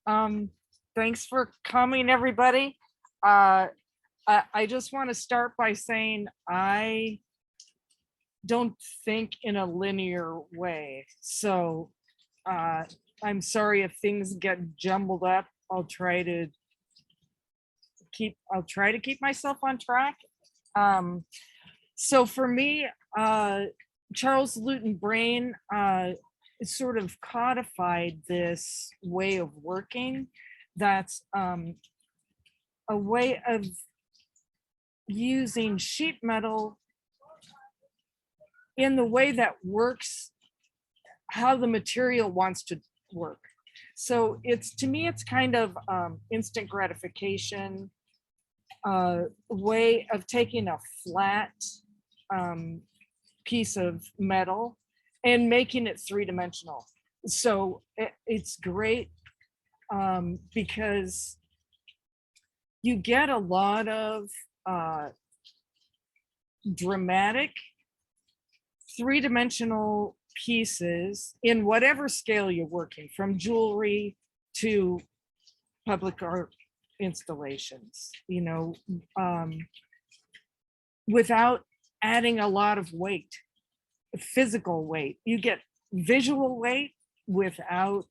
Um, Thanks for coming, everybody. Uh, I just want to start by saying I don't think in a linear way. So uh, I'm sorry if things get jumbled up. I'll try to keep myself on track. Um, so for me, Charles Luton Brain sort of codified this way of working that's a way of using sheet metal in the way that works how the material wants to work. So it's, to me, it's kind of instant gratification, way of taking a flat piece of metal and making it three-dimensional. So it's great because you get a lot of dramatic three-dimensional pieces in whatever scale you're working, from jewelry to public art installations, without adding a lot of weight, physical weight. You get visual weight without,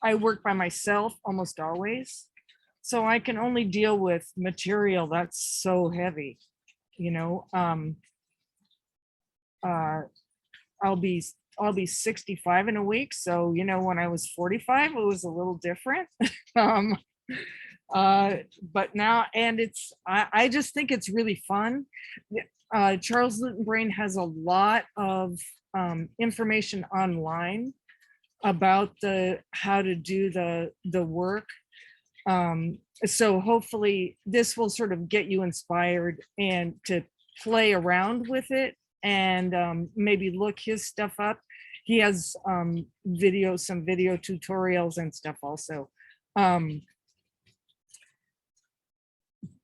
I work by myself almost always, so I can only deal with material that's so heavy, you know. I'll be 65 in a week. So, when I was 45, it was a little different. um, but now, and I just think it's really fun. Charles Luton Brain has a lot of information online about how to do the work. So hopefully this will sort of get you inspired and to play around with it, and maybe look his stuff up. He has some video tutorials and stuff also.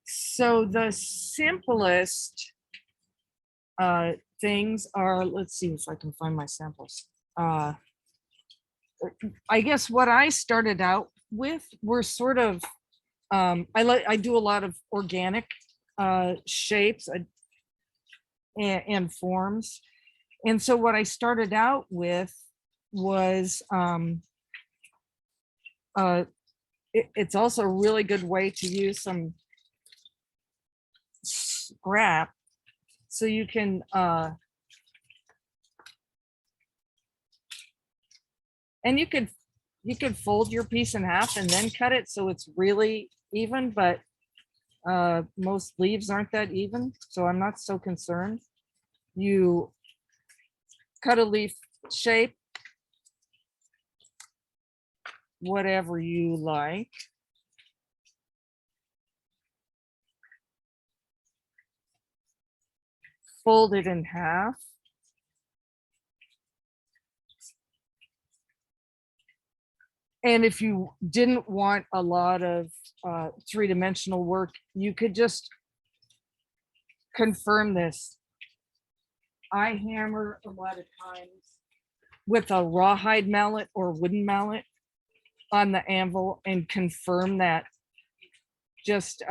So the simplest things are, let's see if I can find my samples. I guess what I started out with were sort of, I do a lot of organic shapes and forms. And so what I started out with was, it's also a really good way to use some scrap. So you can, and you could fold your piece in half and then cut it so it's really even, but most leaves aren't that even, so I'm not so concerned. You cut a leaf shape, whatever you like. Fold it in half. And if you didn't want a lot of three-dimensional work, you could just confirm this. I hammer a lot of times with a rawhide mallet or wooden mallet on the anvil and confirm that. Just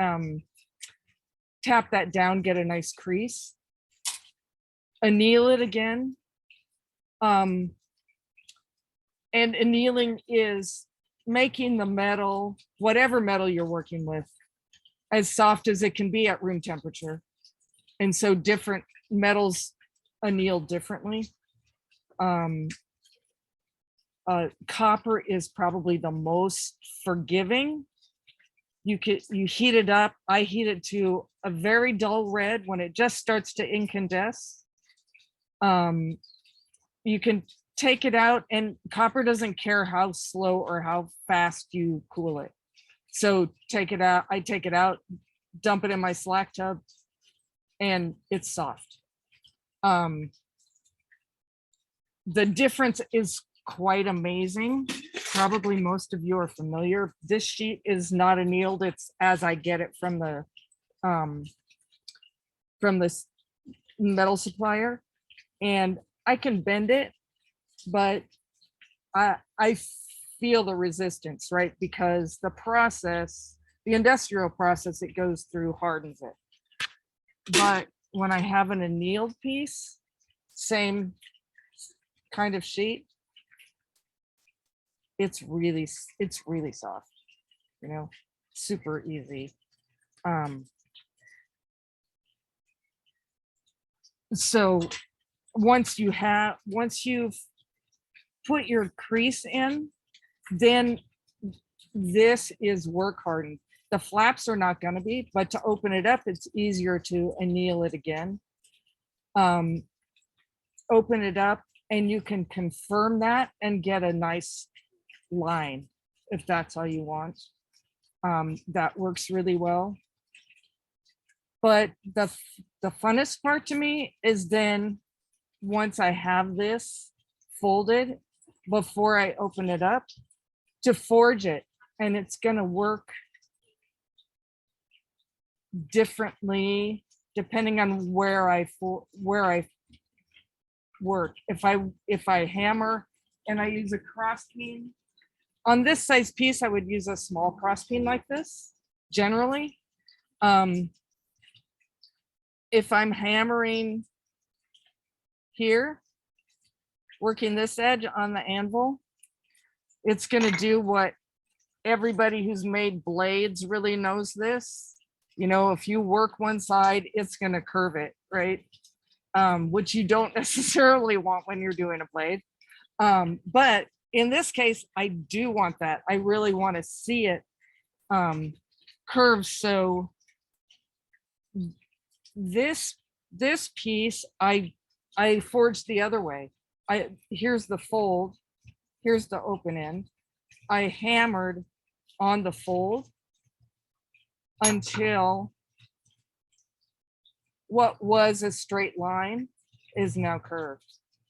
tap that down, get a nice crease, anneal it again. And annealing is making the metal, whatever metal you're working with, as soft as it can be at room temperature. And so different metals anneal differently. Copper is probably the most forgiving. You heat it up. I heat it to a very dull red when it just starts to incandesce. You can take it out, and copper doesn't care how slow or how fast you cool it. So take it out. I take it out, dump it in my slack tub, and it's soft. The difference is quite amazing. Probably most of you are familiar. This sheet is not annealed. It's as I get it from this metal supplier, and I can bend it, but I feel the resistance, right? Because the process, the industrial process it goes through hardens it. But when I have an annealed piece, same kind of sheet, it's really soft, you know, super easy. So once you've put your crease in, then this is work hardened. The flaps are not going to be, but to open it up, it's easier to anneal it again. Open it up and you can confirm that and get a nice line if that's all you want. That works really well. But the funnest part to me is then once I have this folded, before I open it up, to forge it. And it's going to work differently depending on where I work. If I hammer and I use a cross peen on this size piece, I would use a small cross peen like this generally. If I'm hammering here, working this edge on the anvil, it's going to do what everybody who's made blades really knows this. You know, if you work one side, it's going to curve it, right? Which you don't necessarily want when you're doing a blade. But in this case, I do want that. I really want to see it curve. So this piece, I forged the other way. Here's the fold, here's the open end. I hammered on the fold until what was a straight line is now curved,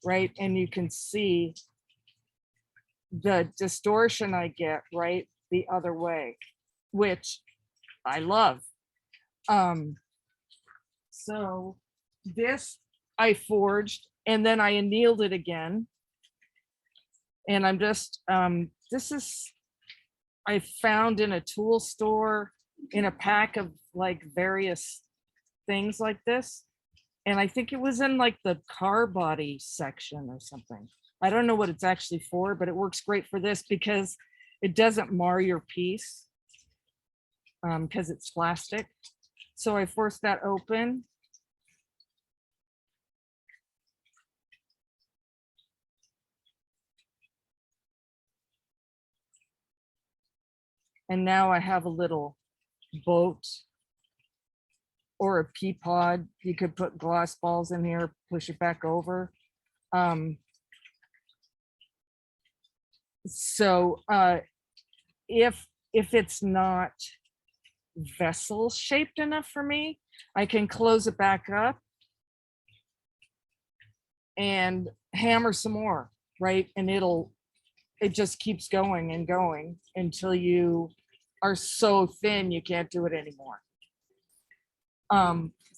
right? And you can see the distortion I get, right, the other way, which I love. So this I forged and then I annealed it again. And I'm just, this is, I found in a tool store in a pack of like various things like this. And I think it was in like the car body section or something. I don't know what it's actually for, but it works great for this because it doesn't mar your piece because it's plastic. So I forced that open. And now I have a little boat or a pea pod. You could put glass balls in here, push it back over. So if it's not vessel shaped enough for me, I can close it back up and hammer some more, right? And it just keeps going and going until you are so thin you can't do it anymore.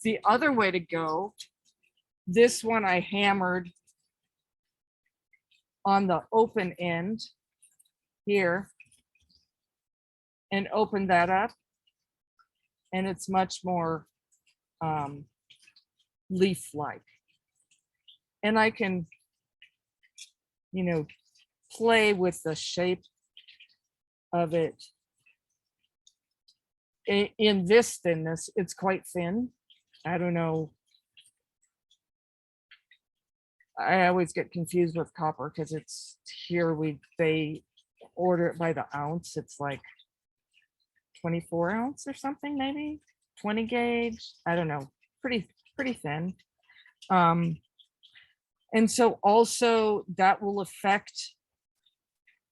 The other way to go, this one I hammered on the open end here and opened that up, and it's much more leaf-like. And I can, you know, play with the shape of it. In this thinness, it's quite thin. I don't know. I always get confused with copper because it's here they order it by the ounce. It's like 24 ounce or something, maybe 20 gauge. I don't know. Pretty thin. And so also that will affect,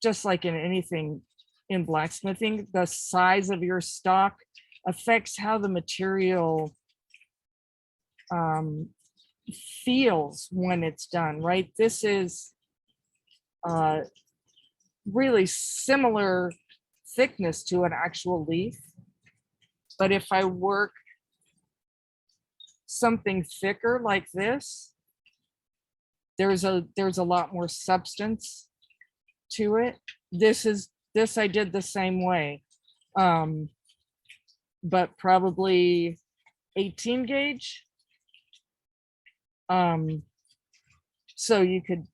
just like in anything in blacksmithing, the size of your stock affects how the material feels when it's done, right? This is really similar thickness to an actual leaf. But if I work something thicker like this, there's a lot more substance to it. This I did the same way, but probably 18 gauge. So you could,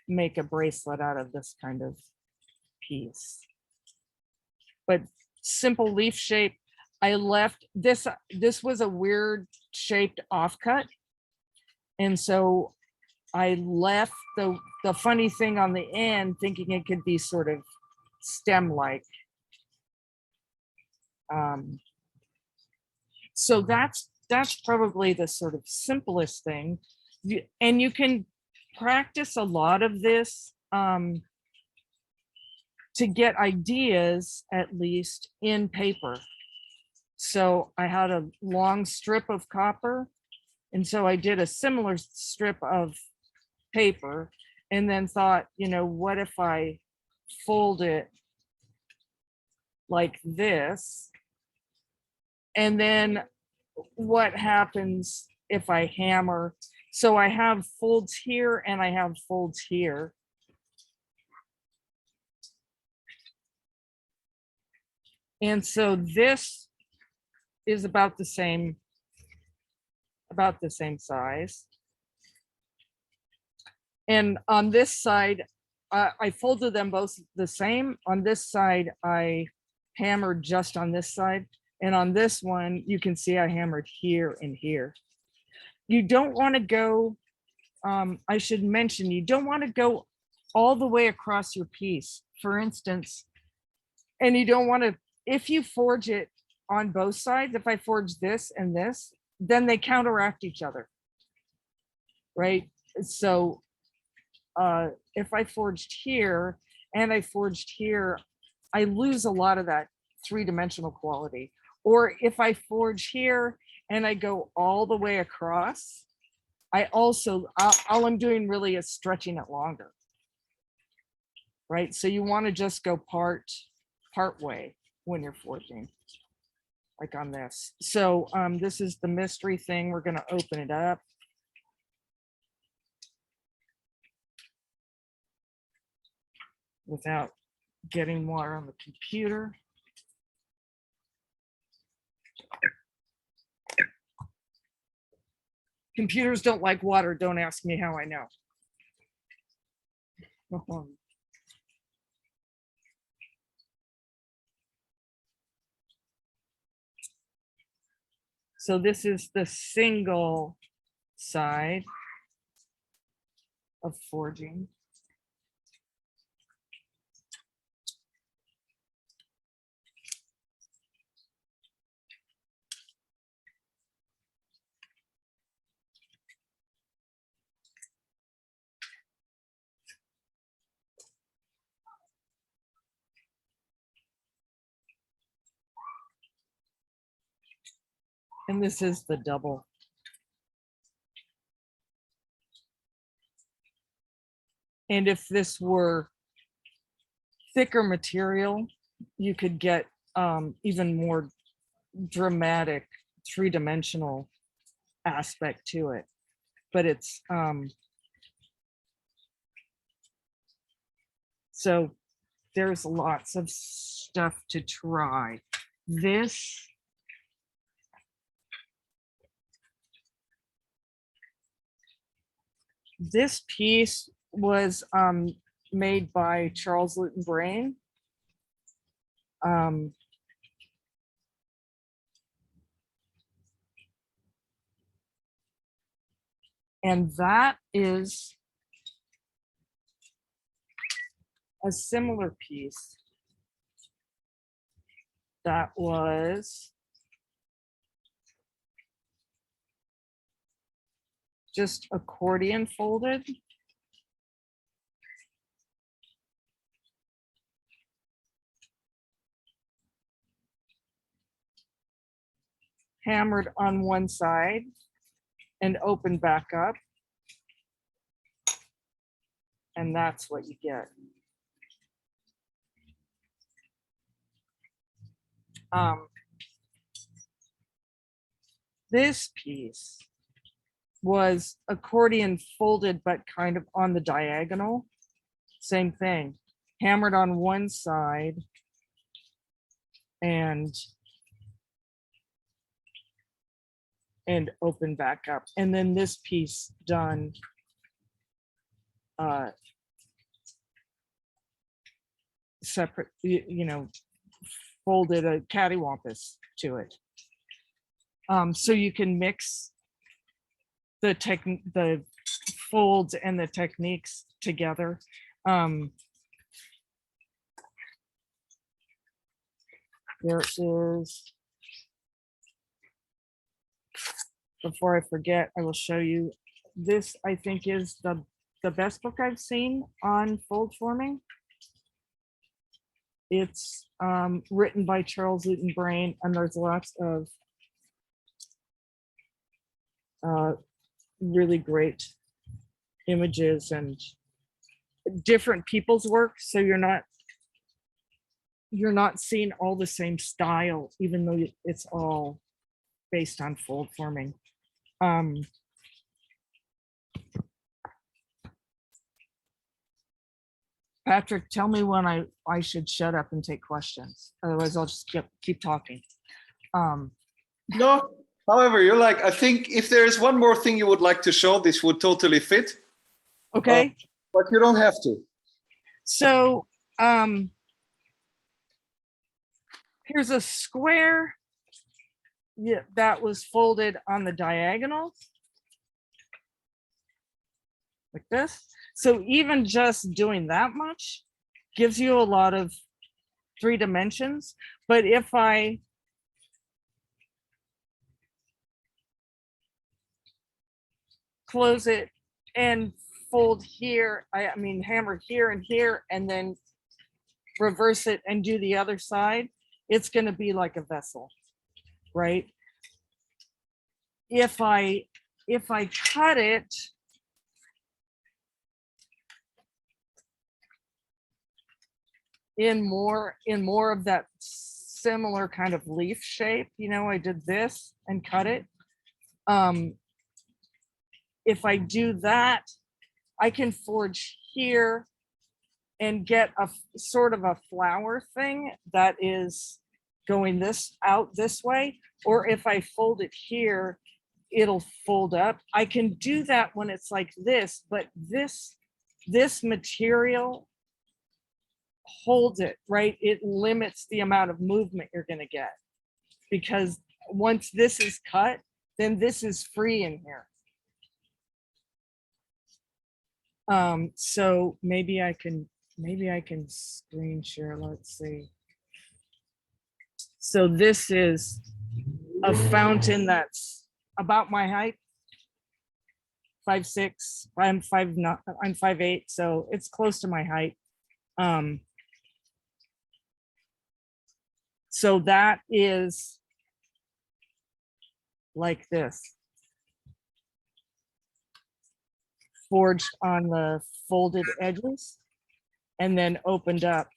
make a bracelet out of this kind of piece. But simple leaf shape. I left this. This was a weird shaped offcut, and so I left the funny thing on the end, thinking it could be sort of stem-like. So that's probably the sort of simplest thing, and you can practice a lot of this to get ideas, at least in paper. So I had a long strip of copper, and so I did a similar strip of paper, and then thought, what if I fold it like this? And then what happens if I hammer? So I have folds here and I have folds here. And so this is about the same size. And on this side, I folded them both the same. On this side, I hammered just on this side. And on this one, you can see I hammered here and here. You don't want to go, I should mention, you don't want to go all the way across your piece, for instance. And you don't want to, if you forge it on both sides, if I forge this and this, then they counteract each other, right? So if I forged here and I forged here, I lose a lot of that three-dimensional quality. Or if I forge here and I go all the way across, I also, all I'm doing really is stretching it longer, right? So you want to just go part way when you're forging, like on this. So this is the mystery thing. We're going to open it up. Without getting water on the computer. Computers don't like water. Don't ask me how I know. So this is the single side of forging. And this is the double. And if this were thicker material, you could get even more dramatic three-dimensional aspect to it. But it's so there's lots of stuff to try. This piece was made by Charles Luton Brain. And that is a similar piece that was just accordion folded. Hammered on one side and opened back up. And that's what you get. This piece was accordion folded, but kind of on the diagonal. Same thing. hammered on one side, and open back up. And then this piece done separate, you know, folded a cattywampus to it. So you can mix the folds and the techniques together. There is, before I forget, I will show you. This, I think, is the best book I've seen on fold forming. It's written by Charles Eaton Brain, and there's lots of really great images and different people's work. So you're not seeing all the same style, even though it's all based on fold forming. Patrick, tell me when I should shut up and take questions. Otherwise, I'll just keep talking. No, however, you're like, I think if there is one more thing you would like to show, this would totally fit. Okay. But you don't have to. So here's a square that was folded on the diagonal like this. So even just doing that much gives you a lot of 3 dimensions. But if I close it and fold here, I mean hammer here and here, and then reverse it and do the other side, it's going to be like a vessel, right? If I cut it in more of that similar kind of leaf shape, you know, I did this and cut it. If I do that, I can forge here and get a sort of a flower thing that is going out this way. Or if I fold it here, it'll fold up. I can do that when it's like this, but this material holds it, right? It limits the amount of movement you're going to get, because once this is cut, then this is free in here. So maybe I can screen share. Let's see. So this is a fountain that's about my height, 5'6". I'm 5'8", so it's close to my height. So that is like this, forged on the folded edges and then opened up.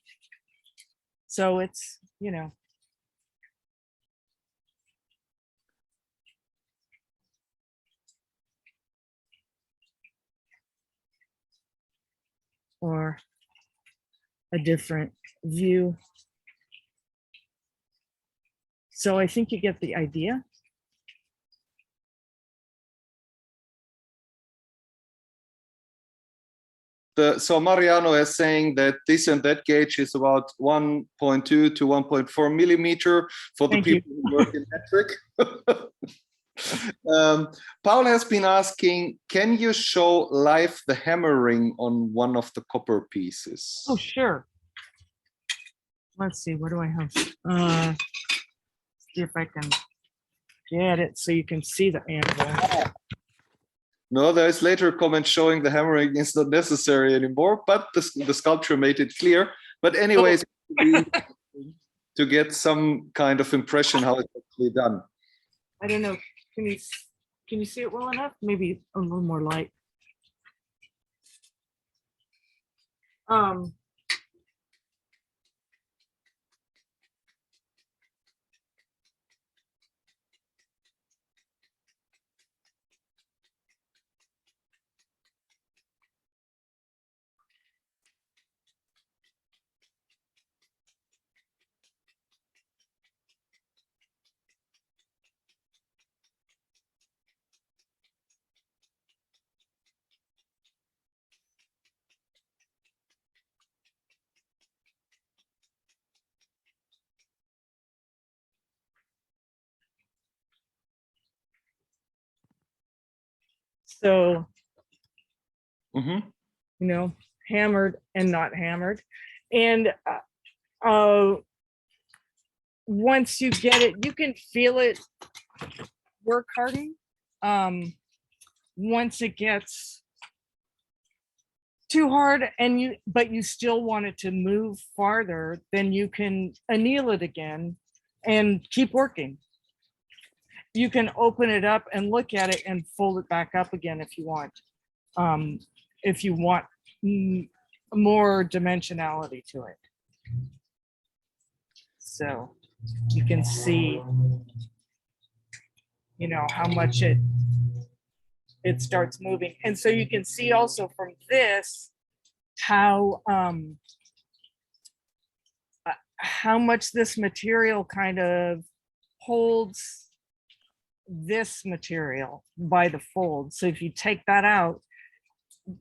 So it's, you know, or a different view. So I think you get the idea. So Mariano is saying that this and that gauge is about 1.2 to 1.4 millimeter for the people who work in metric. Paul has been asking, can you show live the hammering on one of the copper pieces? Oh, sure. Let's see, what do I have? See if I can get it so you can see the anvil. No, there's later a comment showing the hammering is not necessary anymore, but the sculpture made it clear. But anyways, to get some kind of impression how it's actually done. I don't know. Can you see it well enough? Maybe a little more light. So, Mhm. you know, hammered and not hammered. And uh, once you get it, you can feel it work harden. Once it gets too hard but you still want it to move farther, then you can anneal it again and keep working. You can open it up and look at it and fold it back up again if you want. If you want more dimensionality to it. So you can see, you know, how much it starts moving. And so you can see also from this how much this material kind of holds this material by the fold. So if you take that out,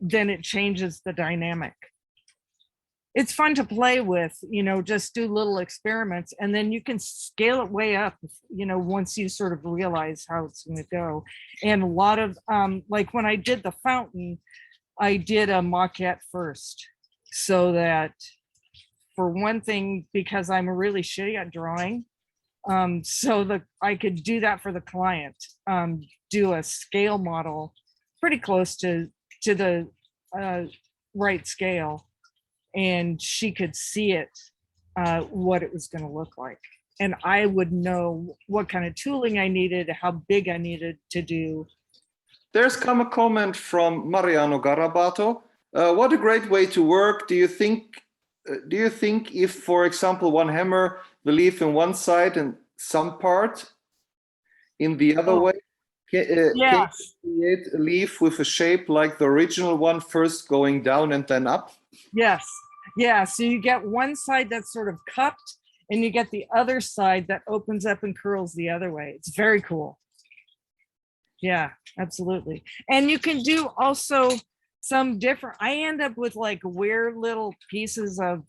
then it changes the dynamic. It's fun to play with, you know, just do little experiments, and then you can scale it way up, you know, once you sort of realize how it's going to go. And a lot of like when I did the fountain, I did a maquette first, so that for one thing, because I'm really shitty at drawing, so I could do that for the client, do a scale model pretty close to the right scale, and she could see it, what it was going to look like, and I would know what kind of tooling I needed, how big I needed to do. There's come a comment from Mariano Garabato. What a great way to work. Do you think if, for example, one hammer the leaf in one side and some part in the other way, can you create a leaf with a shape like the original one, first going down and then up? Yes. Yeah. So you get one side that's sort of cupped, and you get the other side that opens up and curls the other way. It's very cool. Yeah, absolutely. And you can do also some different, I end up with like weird little pieces of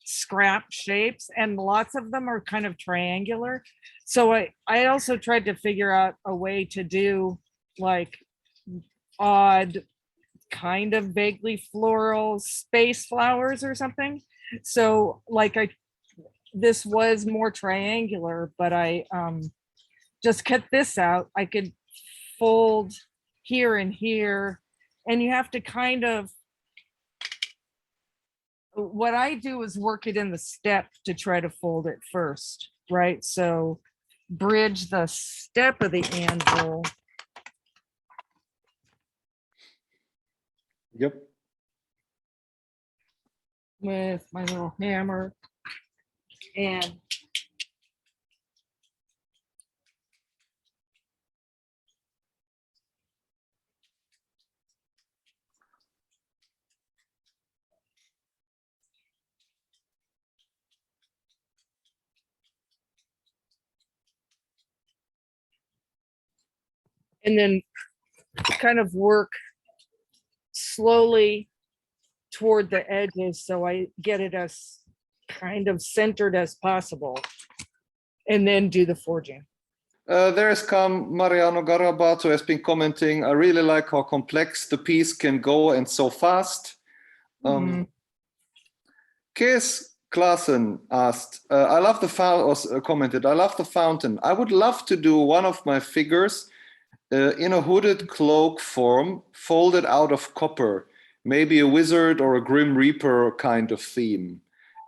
scrap shapes, and lots of them are kind of triangular. So I also tried to figure out a way to do like odd, kind of vaguely floral space flowers or something. So like this was more triangular, but I just cut this out. I could fold here and here, and you have to kind of, what I do is work it in the step to try to fold it first, right? So bridge the step of the anvil. Yep. With my little hammer, and then kind of work slowly toward the edges so I get it as kind of centered as possible, and then do the forging. There's come Mariano Garabato has been commenting. I really like how complex the piece can go and so fast. Kees Klaassen asked, I love the commented, I love the fountain. I would love to do one of my figures in a hooded cloak form, folded out of copper, maybe a wizard or a grim reaper kind of theme.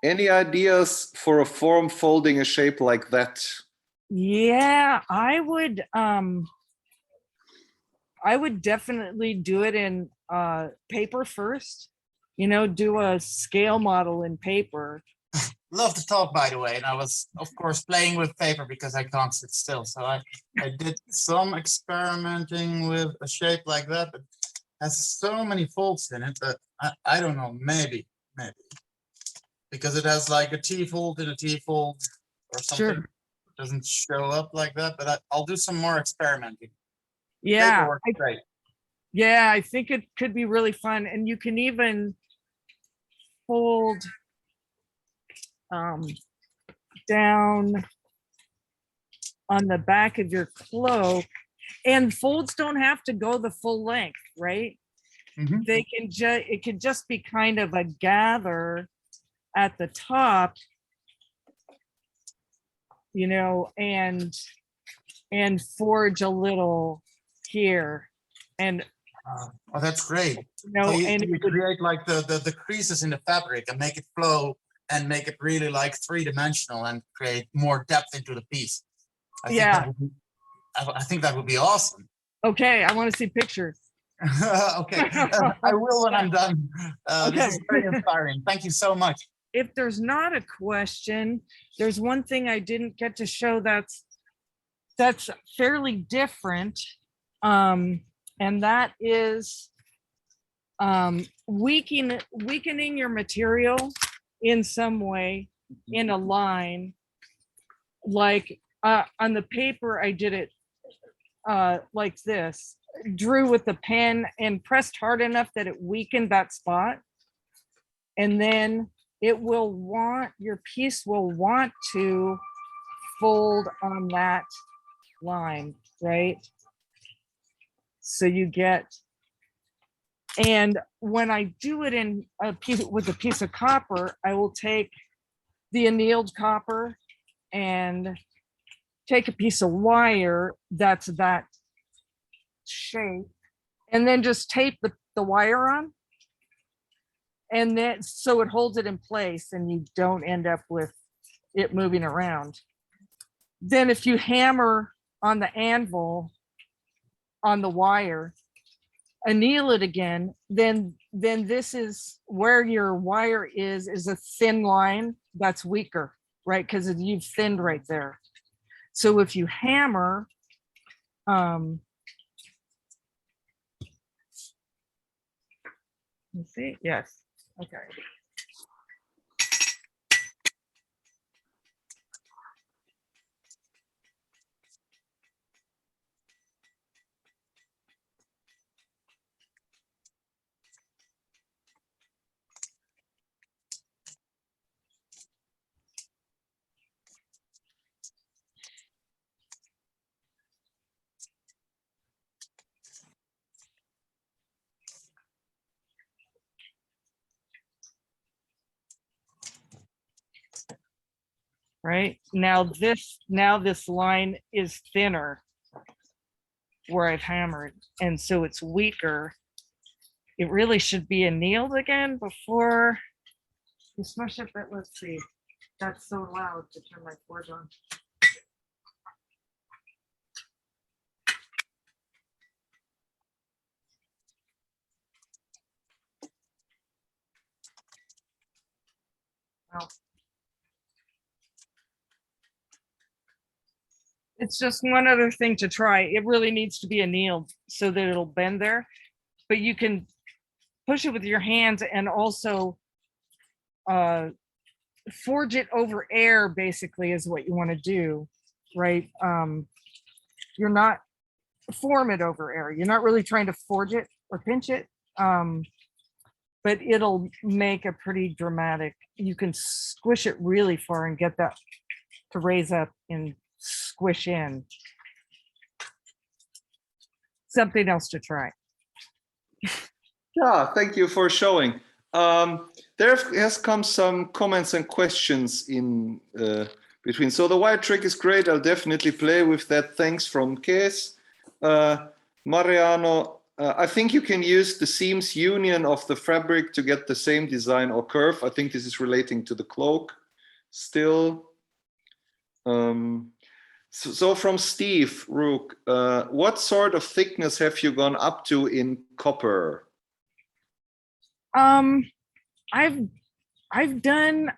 Any ideas for a form folding a shape like that? Yeah, I would definitely do it in paper first, you know, do a scale model in paper. Love to talk, by the way, and I was of course playing with paper because I can't sit still, so I did some experimenting with a shape like that, but has so many folds in it that I don't know, maybe because it has like a T fold and a T fold or something. Sure. It doesn't show up like that, but I'll do some more experimenting. Yeah, great. Yeah, I think it could be really fun, and you can even fold down on the back of your cloak And folds don't have to go the full length, right? Mhm. They can just, it could just be kind of a gather at the top, you know, and forge a little here, and Oh, that's great. you So know, you, and you it would, create like the creases in the fabric and make it flow and make it really like three-dimensional and create more depth into the piece. I think yeah, that would be, I think that would be awesome. okay, I want to see pictures. Okay, I will when I'm done. This Okay. is very inspiring. Thank you so much. If there's not a question, there's one thing I didn't get to show that's fairly different. And that is weakening your material in some way in a line. Like on the paper, I did it like this, drew with the pen and pressed hard enough that it weakened that spot. And then it will want, your piece will want to fold on that line, right? So you get, and when I do it in a piece with a piece of copper, I will take the annealed copper and take a piece of wire that's that shape, and then just tape the wire on. And then so it holds it in place and you don't end up with it moving around. Then if you hammer on the anvil on the wire, anneal it again, then this is where your wire is a thin line that's weaker, right? Because you've thinned right there. So if you hammer, let's see, yes, okay. Right now this line is thinner where I've hammered, and so it's weaker. It really should be annealed again before you smush it, but let's see. That's so loud to turn my forge on. Well, it's just one other thing to try. It really needs to be annealed so that it'll bend there, but you can push it with your hands and also forge it over air, basically, is what you want to do, right? You're not form it over air. You're not really trying to forge it or pinch it, but it'll make a pretty dramatic, you can squish it really far and get that to raise up and squish in. Something else to try. Yeah, thank you for showing. There has come some comments and questions in between. So the wire trick is great. I'll definitely play with that. Thanks from Kes. Mariano, I think you can use the seams union of the fabric to get the same design or curve. I think this is relating to the cloak still. So from Steve Rook, what sort of thickness have you gone up to in copper? I've done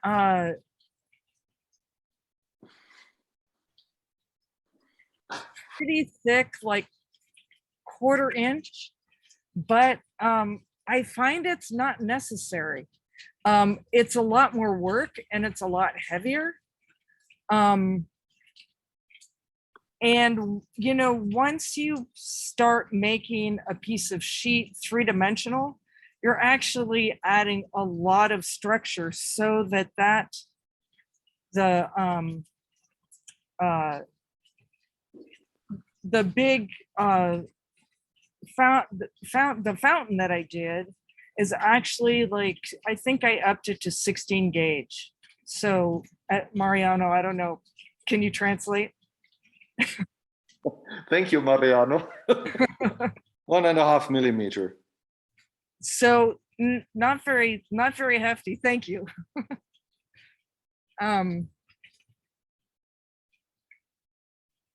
pretty thick, like 1/4 inch, but I find it's not necessary. It's a lot more work and it's a lot heavier. And you know, once you start making a piece of sheet 3-dimensional, you're actually adding a lot of structure so that the big the fountain that I did is actually like, I think I upped it to 16 gauge. So Mariano, I don't know. Can you translate? Thank you, Mariano. 1.5 millimeter. So not very hefty. Thank you.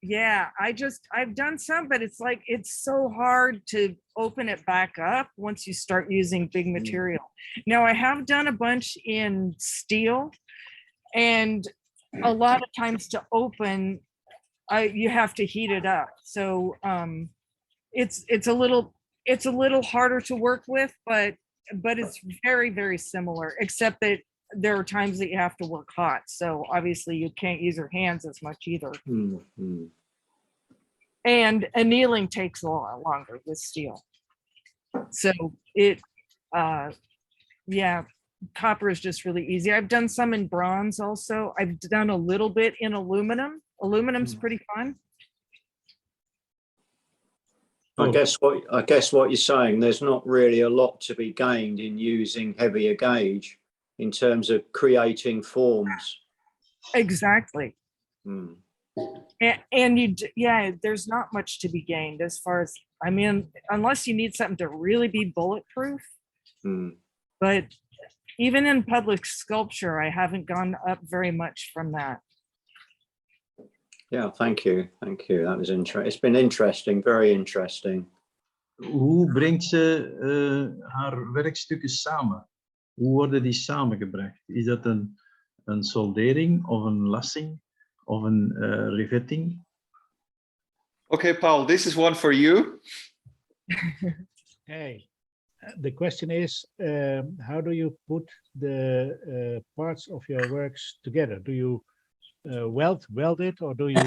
Yeah, I've done some, but it's like, it's so hard to open it back up once you start using big material. Now I have done a bunch in steel, and a lot of times to open, you have to heat it up. So it's a little harder to work with, but it's very, very similar, except that there are times that you have to work hot. So obviously you can't use your hands as much either. And annealing takes a lot longer with steel. So it, yeah, copper is just really easy. I've done some in bronze also. I've done a little bit in aluminum. Aluminum's pretty fun. I guess what you're saying, there's not really a lot to be gained in using heavier gauge in terms of creating forms. Exactly. Mm. And yeah, there's not much to be gained as far as, I mean, unless you need something to really be bulletproof. Mm. But even in public sculpture, I haven't gone up very much from that. Yeah, thank you. Thank you. That was interesting. It's been interesting, very interesting. Hoe brengt ze haar werkstukken samen? Hoe worden die samengebracht? Is dat een soldering of een lassing of een riveting? Okay, Paul, this is one for you. Hey, the question is, how do you put the parts of your works together? Do you weld it, or do you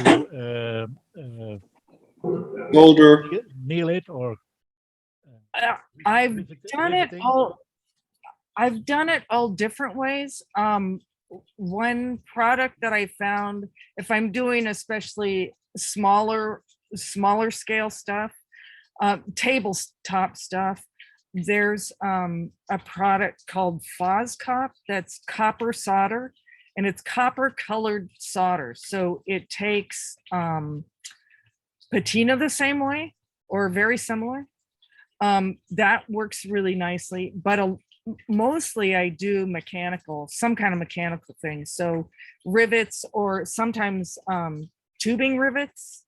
Solder. nail it, or I've done it all. I've done it all different ways. One product that I found, if I'm doing especially smaller scale stuff, tabletop stuff, there's a product called Foscop that's copper solder, and it's copper colored solder. So it takes patina the same way or very similar. That works really nicely, but mostly I do mechanical, some kind of mechanical thing. So rivets, or sometimes tubing rivets.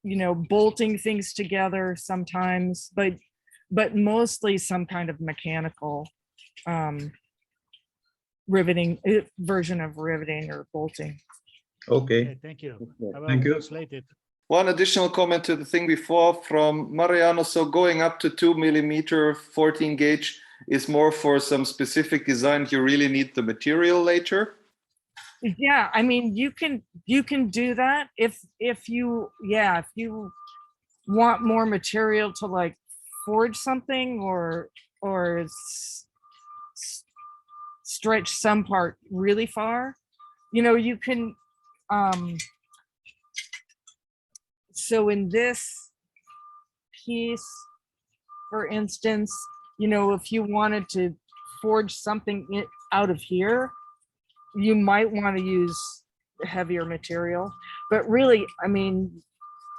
You know, bolting things together sometimes, but mostly some kind of mechanical riveting version of riveting or bolting. Okay. thank you. I will Thank you. translate it. One additional comment to the thing before from Mariano. So going up to 2 millimeter 14 gauge is more for some specific design. You really need the material later. Yeah, I mean, you can do that if you want more material to like forge something or stretch some part really far. You know, you can so in this piece, for instance, you know, if you wanted to forge something out of here, you might want to use heavier material, but really, I mean,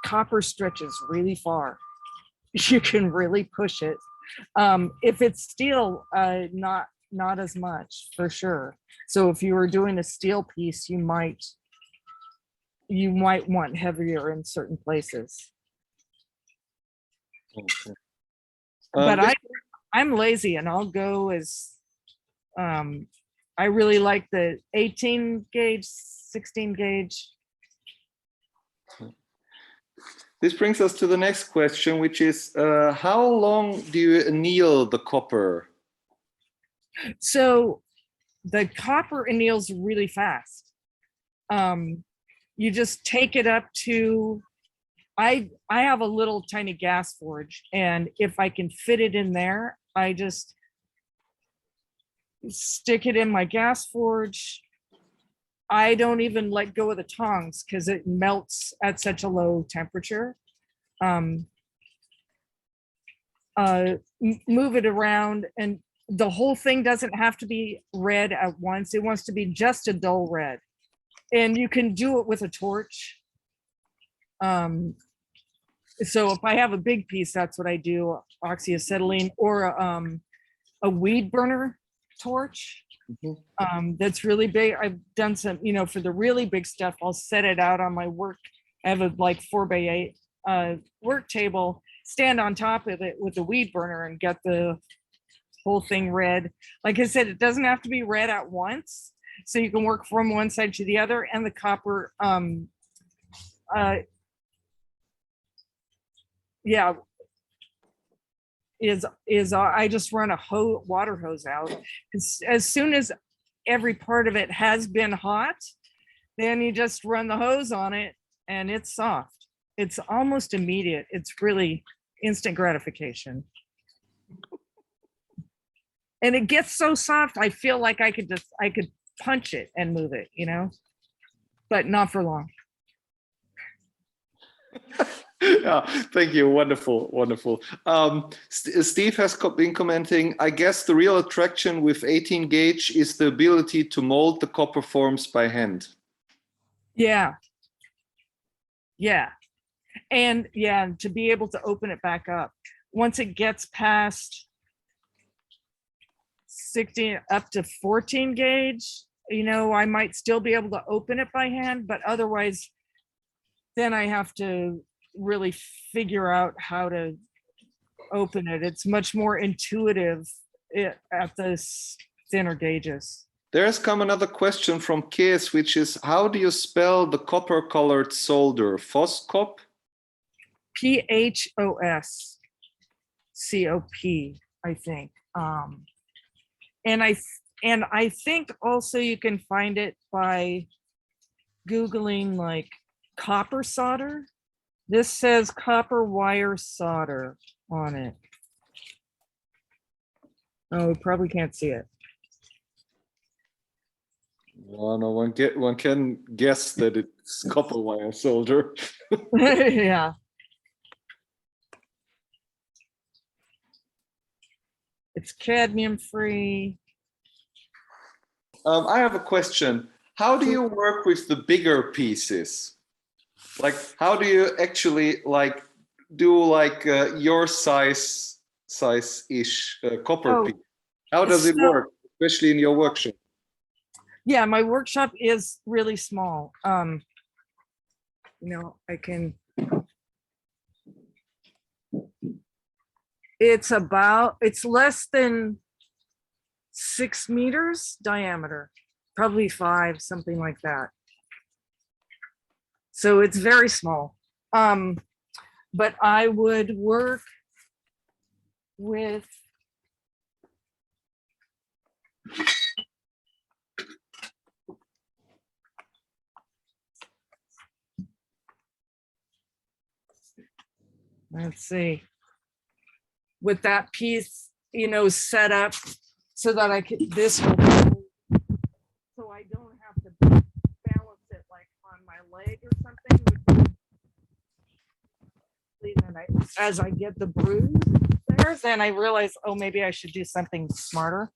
copper stretches really far. You can really push it. If it's steel, not as much, for sure. So if you were doing a steel piece, you might want heavier in certain places. Okay. But I'm lazy and I'll go as I really like the 18 gauge, 16 gauge. This brings us to the next question, which is how long do you anneal the copper? So the copper anneals really fast. You just take it up to, I have a little tiny gas forge, and if I can fit it in there, I just stick it in my gas forge, I don't even let go of the tongs because it melts at such a low temperature. Move it around, and the whole thing doesn't have to be red at once. It wants to be just a dull red, and you can do it with a torch. So if I have a big piece, that's what I do, oxyacetylene or a weed burner torch. That's really big. I've done some, for the really big stuff, I'll set it out on my work. I have a like 4x8 work table, stand on top of it with the weed burner and get the whole thing red. Like I said, it doesn't have to be red at once. So you can work from one side to the other, and the copper, yeah, is I just run a water hose out. As soon as every part of it has been hot, then you just run the hose on it and it's soft. It's almost immediate. It's really instant gratification. And it gets so soft, I feel like I could punch it and move it, but not for long. Yeah, thank you. Wonderful, wonderful. Steve has been commenting, I guess the real attraction with 18 gauge is the ability to mold the copper forms by hand. Yeah. Yeah. And yeah, to be able to open it back up. Once it gets past 16 up to 14 gauge, I might still be able to open it by hand, but otherwise, then I have to really figure out how to open it. It's much more intuitive at the thinner gauges. There's come another question from Kees, which is, how do you spell the copper colored solder? Phoscop? PHOSCOP, I think. And I think also you can find it by Googling like copper solder. This says copper wire solder on it. Oh, we probably can't see it. Well, no one can guess that it's copper wire solder. Yeah. It's cadmium free. I have a question. How do you work with the bigger pieces? Like, how do you actually do your size-ish copper piece? How does it work, especially in your workshop? Yeah, my workshop is really small. It's less than 6 meters diameter, probably 5, something like that. So it's very small. But I would work with let's see, with that piece, set up so that I could, so I don't have to balance it like on my leg or something. As I get the bruise there, then I realize, oh, maybe I should do something smarter.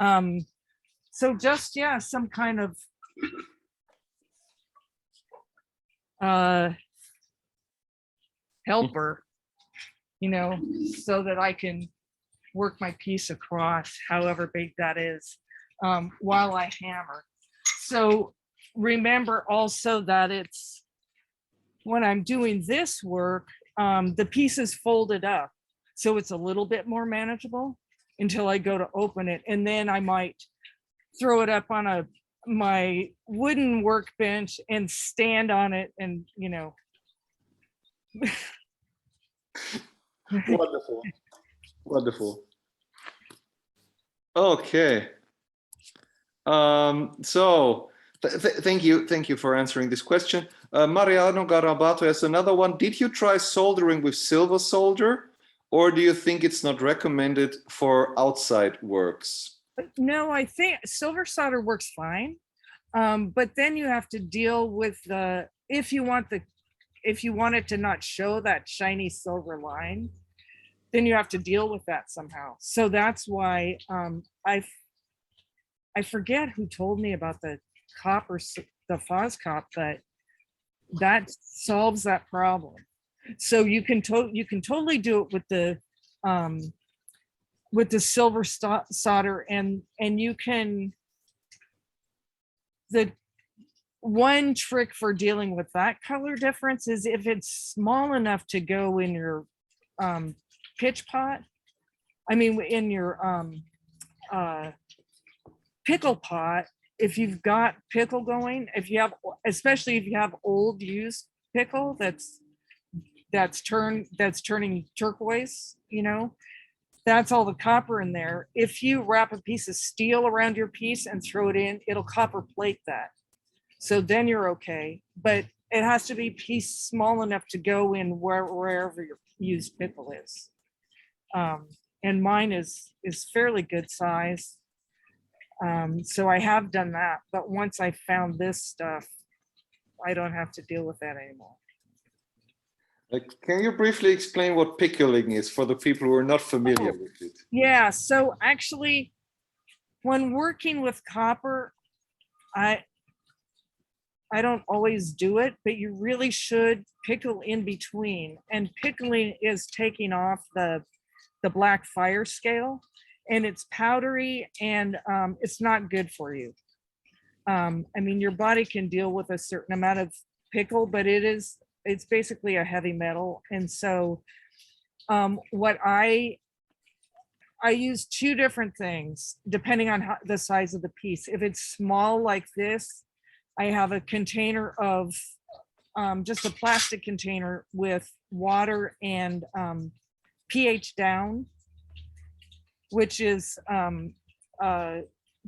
So just, yeah, some kind of helper, so that I can work my piece across, however big that is, while I hammer. So remember also that it's, when I'm doing this work, the piece is folded up, so it's a little bit more manageable until I go to open it. And then I might throw it up on my wooden workbench and stand on it and, Wonderful. Wonderful. Okay. So thank you for answering this question. Mariano Garabato has another one. Did you try soldering with silver solder, or do you think it's not recommended for outside works? No, I think silver solder works fine. But then you have to deal with if you want it to not show that shiny silver line, then you have to deal with that somehow. So that's why I forget who told me about the the Foscop, but that solves that problem. So you can totally do it with the silver solder, and you can, the one trick for dealing with that color difference is if it's small enough to go in your pitch pot, I mean in your pickle pot, if you've got pickle going, if you have, especially if you have old used pickle that's turning turquoise, you know, that's all the copper in there. If you wrap a piece of steel around your piece and throw it in, it'll copper plate that. So then you're okay, but it has to be piece small enough to go in wherever your used pickle is. And mine is fairly good size. So I have done that, but once I found this stuff, I don't have to deal with that anymore. Can you briefly explain what pickling is for the people who are not familiar with it? Yeah, so actually, when working with copper, I don't always do it, but you really should pickle in between. And pickling is taking off the black fire scale, and it's powdery, and it's not good for you. I mean, your body can deal with a certain amount of pickle, but it's basically a heavy metal. And so what I use two different things depending on the size of the piece. If it's small like this, I have a container of just a plastic container with water and pH down, which is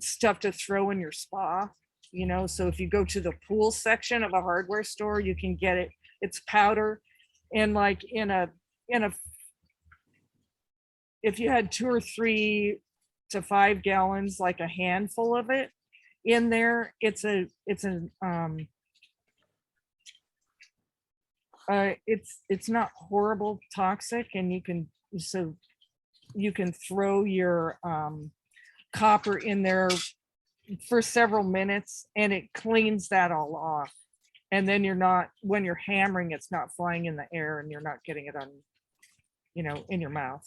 stuff to throw in your spa, you know. So if you go to the pool section of a hardware store, you can get it. It's powder, and like if you had 2 or 3 to 5 gallons, like a handful of it in there, it's not horrible toxic, and you can throw your copper in there for several minutes, and it cleans that all off. And then when you're hammering, it's not flying in the air, and you're not getting it on, you know, in your mouth.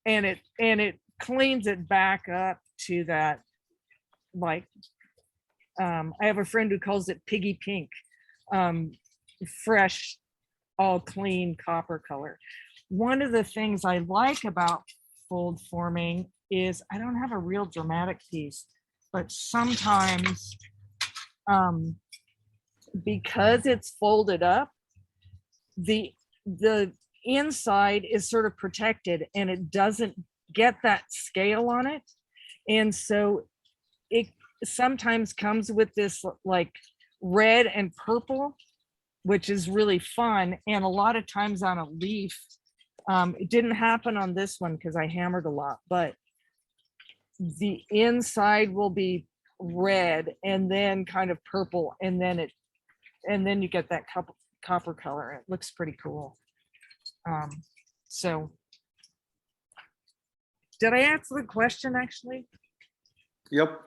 And it cleans it back up to that, like, I have a friend who calls it piggy pink, fresh, all clean copper color. One of the things I like about fold forming is I don't have a real dramatic piece, but sometimes because it's folded up, the inside is sort of protected, and it doesn't get that scale on it. And so it sometimes comes with this like red and purple, which is really fun. And a lot of times on a leaf, it didn't happen on this one because I hammered a lot, but the inside will be red and then kind of purple, and then you get that copper color. It looks pretty cool. So did I answer the question actually? Yep.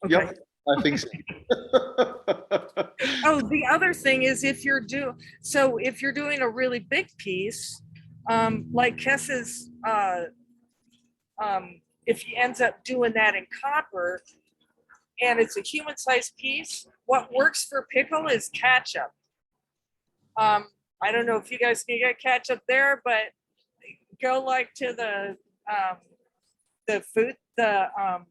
Okay. Yep, I think so. Oh, the other thing is if you're doing a really big piece, like Kessa's, if he ends up doing that in copper and it's a human sized piece, what works for pickle is ketchup. I don't know if you guys can get ketchup there, but go like to the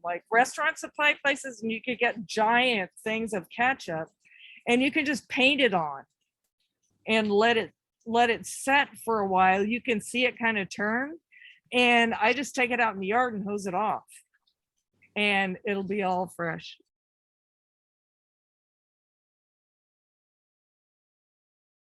like restaurant supply places, and you could get giant things of ketchup, and you can just paint it on and let it set for a while. You can see it kind of turn, and I just take it out in the yard and hose it off, and it'll be all fresh.